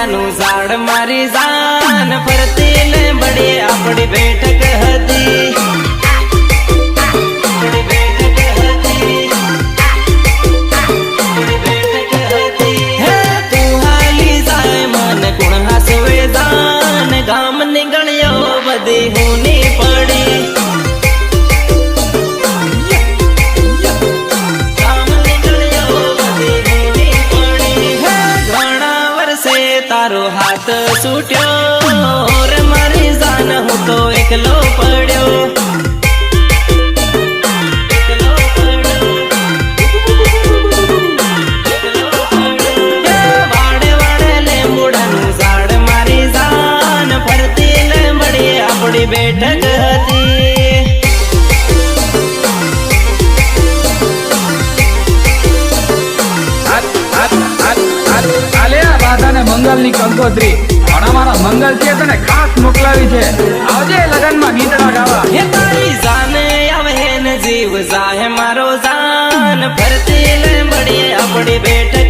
લીમડાનું ઝાડ મારી જાન ફરતી લીમડી આપણી બેઠક હતી ગામ ની ગણ્યો બધી હુની પડી ગામ ની ગણ્યો બધી હુની પડી ઘણા વર્ષે તારો હાથ છૂટ્યો રે મારી જાન હું તો એકલો પડ્યો બેઠક હતી મંગલ ની કંકોત્રી પણ અમારા મંગલ છે તને ખાસ મોકલાવી છે આવજે લગન માં ગીતડા ગાવા હે તારી જાને આવે ને જીવ જાહે મારો જાન ફરતી લીમડી આપણી બેઠક